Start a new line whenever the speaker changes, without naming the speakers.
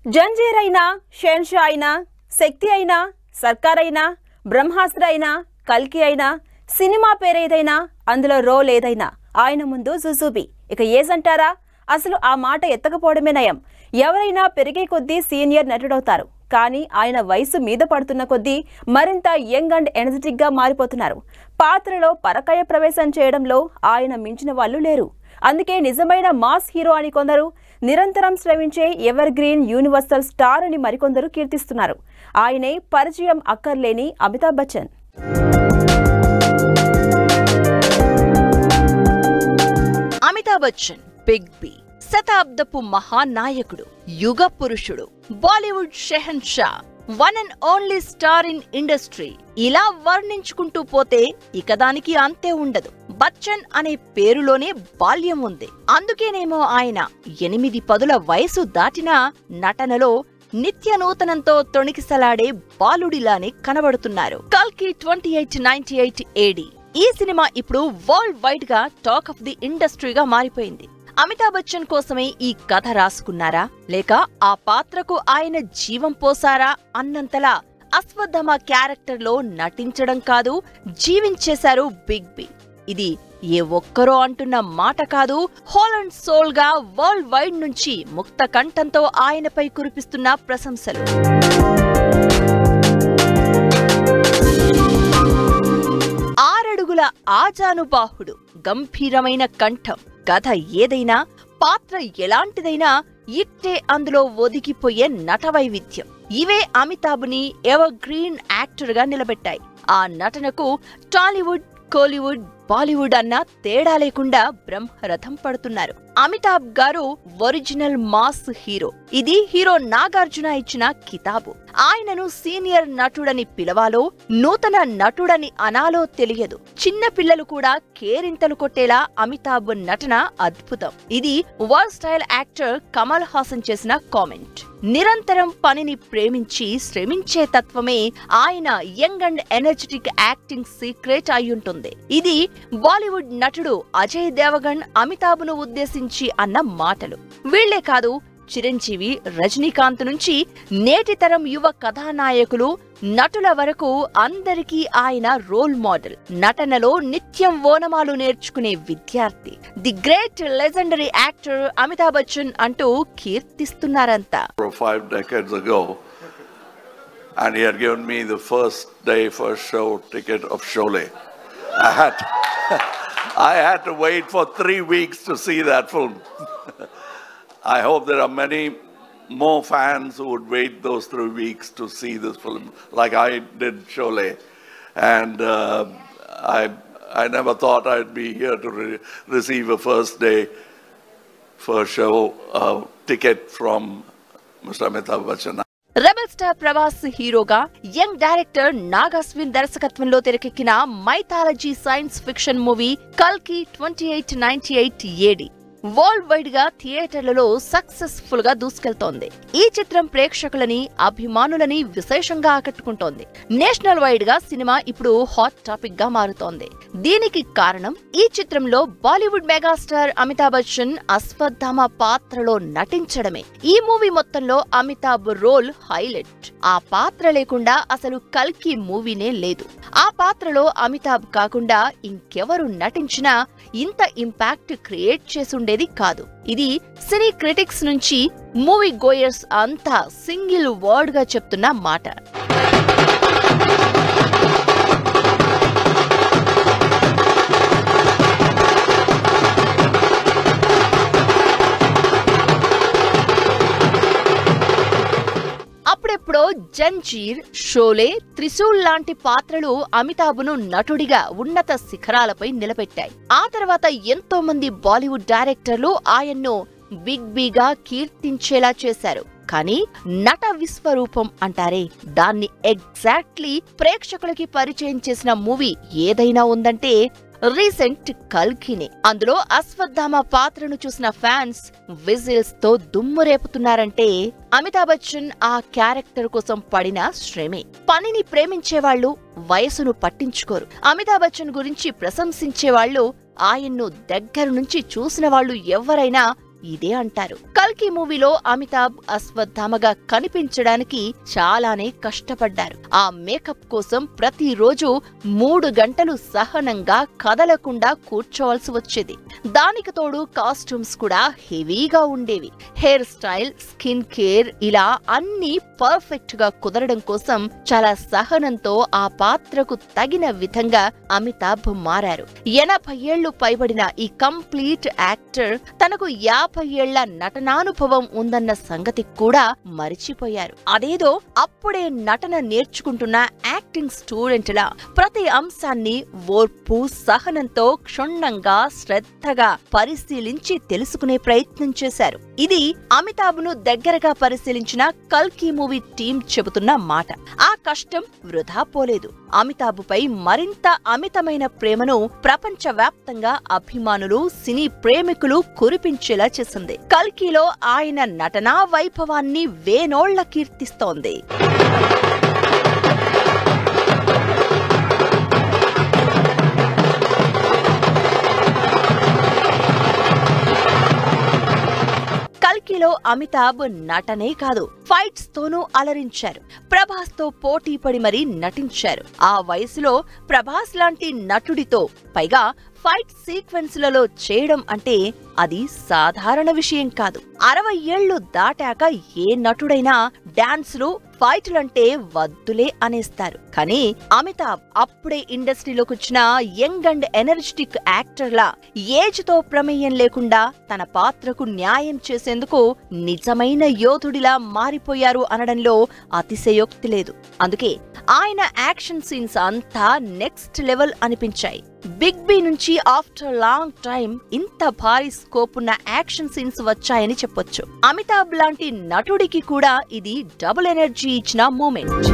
జంజీర్ అయినా, షెన్షా అయినా, శక్తి అయినా, సర్కార్ అయినా, బ్రహ్మాస్త్ర అయినా, కల్కి అయినా, సినిమా పేరేదైనా, అందులో రోల్ ఏదైనా ఆయన ముందు జుజుబి. ఇక ఏజంటారా? అసలు ఆ మాట ఎత్తకపోవడమే నయం. ఎవరైనా పెరిగే కొద్దీ సీనియర్ నటుడవుతారు. కానీ ఆయన వయసు మీద పడుతున్న కొద్దీ మరింత యంగ్ అండ్ ఎనర్జెటిక్ గా మారిపోతున్నారు. పాత్రలో పరకాయ ప్రవేశం చేయడంలో ఆయన మించిన వాళ్ళు లేరు. అందుకే నిజమైన మాస్ హీరో అని కొందరు, నిరంతరం శ్రమించే ఎవర్ గ్రీన్ యూనివర్సల్ స్టార్ అని మరికొందరు కీర్తిస్తున్నారు. ఆయనే పరిచయం అక్కర్లేని అమితాబ్ బచ్చన్.
అమితాబ్ బచ్చన్ బిగ్ బి, శతాబ్దపు మహానాయకుడు, యుగ పురుషుడు, Bollywood Shahenshah, one and only star in industry. ఇలా వర్ణించుకుంటూ పోతే ఇక దానికి అంతే ఉండదు. బచ్చన్ అనే పేరులోనే బాల్యం ఉంది. అందుకేనేమో ఆయన 8 వయసు దాటినా నటనలో నిత్య నూతనంతో తొణికిసలాడే బాలుడిలానే కనబడుతున్నారు. కల్కి 2898 AD ఈ సినిమా ఇప్పుడు వరల్డ్ వైడ్ గా టాక్ ఆఫ్ ది ఇండస్ట్రీగా మారిపోయింది. అమితాబ్ బచ్చన్ కోసమే ఈ కథ రాసుకున్నారా, లేక ఆ పాత్రకు ఆయన జీవం పోసారా అన్నంతలా అశ్వత్థామ క్యారెక్టర్లో నటించడం కాదు, జీవించేశారు బిగ్ బి. ఇది ఏ ఒక్కరో అంటున్న మాట కాదు. హోల్ అండ్ సోల్ గా వరల్డ్ వైడ్ నుంచి ముక్త కంఠంతో ఆయనపై కురిపిస్తున్న ప్రశంసలు. 6 అడుగుల ఆజానుబాహుడు, గంభీరమైన కంఠం, కథ ఏదైనా, పాత్ర ఎలాంటిదైనా ఇట్టే అందులో ఒదిగిపోయే నట వైవిధ్యం. ఇవే అమితాబ్ని ఎవర్ గ్రీన్ యాక్టర్ గా నిలబెట్టాయి. ఆ నటనకు టాలీవుడ్, కోలీవుడ్, బాలీవుడ్ అన్న తేడా లేకుండా బ్రహ్మరథం పడుతున్నారు. అమితాబ్ గారు ఒరిజినల్ మాస్ హీరో. ఇది హీరో నాగార్జున ఇచ్చిన కితాబు. ఆయనను సీనియర్ నటుడని పిలవాలో, నూతన నటుడని అనాలో తెలియదు. చిన్న పిల్లలు కూడా కేరింతలు కొట్టేలా అమితాబ్ నటన అద్భుతం. ఇది వర్స్టైల్ యాక్టర్ కమల్ హాసన్ చేసిన కామెంట్. నిరంతరం పనిని ప్రేమించి శ్రమించే తత్వమే ఆయన young and energetic acting secret అయ్యుంటుంది. ఇది బాలీవుడ్ నటుడు అజయ్ దేవగన్ అమితాబ్ను ఉద్దేశించి అన్న మాటలు. వీళ్లే కాదు, చిరంజీవి, రజనీకాంత్ నుంచి నేటి తరం యువ కథానాయకులు, నటుల వరకు అందరికీ ఆయన రోల్ మోడల్. నటనలో నిత్యం ఓనమాలు నేర్చుకునే విద్యార్థి, the great legendary actor Amitabh Bachchan అంటూ కీర్తిస్తున్నారంతా.
5 decades ago, and he had given me the first show ticket of Sholay. I had to wait for 3 weeks to see that film. I hope there are many more fans who would wait those 3 weeks to see this film, like I did Sholay. And I never thought I'd be here to receive a first show ticket from Mr. Amitabh Bachchan.
Rebel star Prabhas హీరోగా, young director Nag Ashwin దర్శకత్వంలో తెరకెక్కిన mythology science fiction movie కల్కి 2898 AD world wide గా థియేటర్లలో successful గా దూసుకెళ్తోంది. ఈ చిత్రం ప్రేక్షకులని, అభిమానులని విశేషంగా ఆకట్టుకుంటోంది. నేషనల్ వైడ్ గా సినిమా ఇప్పుడు హాట్ టాపిక్ గా మారుతోంది. దీనికి కారణం ఈ చిత్రంలో బాలీవుడ్ మెగాస్టార్ అమితాబ్ బచ్చన్ అశ్వత్థామ పాత్రలో నటించడమే. ఈ మూవీ మొత్తంలో అమితాబ్ రోల్ హైలైట్. ఆ పాత్ర లేకుండా అసలు కల్కి మూవీనే లేదు. ఆ పాత్రలో అమితాబ్ కాకుండా ఇంకెవరు నటించినా ఇంత ఇంపాక్ట్ క్రియేట్ చేసుండేది కాదు. ఇది సినీ క్రిటిక్స్ నుంచి మూవీ గోయర్స్ అంతా సింగిల్ వర్డ్ గా చెప్తున్న మాట. అప్పుడెప్పుడో జంజీర్, షోలే, త్రిశూల్ లాంటి పాత్రలు అమితాబ్ను నటుడిగా ఉన్నత శిఖరాలపై నిలబెట్టాయి. ఆ తర్వాత ఎంతో మంది బాలీవుడ్ డైరెక్టర్లు ఆయన్ను బిగ్ బిగా కీర్తించేలా చేశారు. కానీ నట విశ్వరూపం అంటారే, దాన్ని ఎగ్జాక్ట్లీ ప్రేక్షకులకి పరిచయం చేసిన మూవీ ఏదైనా ఉందంటే రీసెంట్ కల్కినే. అందులో అశ్వత్థామ పాత్రను చూసిన ఫ్యాన్స్ విజిల్స్ తో దుమ్ము రేపుతున్నారంటే అమితాబ్ బచ్చన్ ఆ క్యారెక్టర్ కోసం పడిన శ్రమే. పనిని ప్రేమించేవాళ్లు వయసును పట్టించుకోరు. అమితాబ్ బచ్చన్ గురించి ప్రశంసించేవాళ్లు, ఆయన్ను దగ్గర నుంచి చూసిన వాళ్ళు ఎవరైనా ఇదే అంటారు. కల్కి మూవీలో అమితాబ్ అశ్వత్థామగా కనిపించడానికి చాలానే కష్టపడ్డారు. ఆ మేకప్ కోసం ప్రతిరోజు 3 గంటలు సహనంగా కదలకుండా కూర్చోవలసి వచ్చేది. దానికి తోడు కాస్ట్యూమ్స్ కూడా హెవీగా ఉండేవి. హెయిర్ స్టైల్, స్కిన్ కేర్ ఇలా అన్ని పర్ఫెక్ట్ గా కుదరడం కోసం చాలా సహనంతో ఆ పాత్రకు తగిన విధంగా అమితాబ్ మారారు. 80 ఏళ్లు పైబడిన ఈ కంప్లీట్ యాక్టర్ తనకు 50 ఏళ్ల నటనానుభవం ఉందన్న సంగతి కూడా మరిచిపోయారు. అదేదో అప్పుడే నటన నేర్చుకుంటున్న యాక్టింగ్ స్టూడెంట్లా ప్రతి అంశాన్ని ఓర్పు, సహనంతో క్షుణ్ణంగా శ్రద్ధగా పరిశీలించి తెలుసుకునే ప్రయత్నం చేశారు. ఇది అమితాబ్ను దగ్గరగా పరిశీలించిన కల్కి మూవీ టీం చెబుతున్న మాట. ఆ కష్టం వృధా పోలేదు. అమితాబ్పై మరింత అమితమైన ప్రేమను ప్రపంచవ్యాప్తంగా అభిమానులు, సినీ ప్రేమికులు కురిపించేలా చేసింది. కల్కిలో ఆయన నటనా వైభవాన్ని వేనోళ్ల కీర్తిస్తోంది. కల్కిలో అమితాబ్ నటనే కాదు, ఫైట్స్ తోనూ అలరించారు. ప్రభాస్ తో పోటీ పడి మరీ నటించారు. ఆ వయసులో ప్రభాస్ లాంటి నటుడితో, పైగా ఫైట్ సీక్వెన్స్లలో చేయడం అంటే అది సాధారణ విషయం కాదు. 60 ఏళ్లు దాటాక ఏ నటుడైనా డాన్సులు, ఫైట్లంటే వద్దులే అనేస్తారు. కానీ అమితాబ్ అప్పుడే ఇండస్ట్రీలోకి వచ్చిన యంగ్ అండ్ ఎనర్జెటిక్ యాక్టర్లా ఏజ్ తో ప్రమేయం లేకుండా తన పాత్రకు న్యాయం చేసేందుకు నిజమైన యోధుడిలా మారిపోయారు అనడంలో అతిశయోక్తి లేదు. అందుకే ఆయన యాక్షన్ సీన్స్ అంతా నెక్స్ట్ లెవెల్ అనిపించాయి. బిగ్ బి నుంచి ఆఫ్టర్ లాంగ్ టైం ఇంత భారీ స్కోప్ ఉన్న యాక్షన్ సీన్స్ వచ్చాయని చెప్పొచ్చు. అమితాబ్ లాంటి నటుడికి కూడా ఇది డబుల్ ఎనర్జీ ఇచ్చిన మూమెంట్.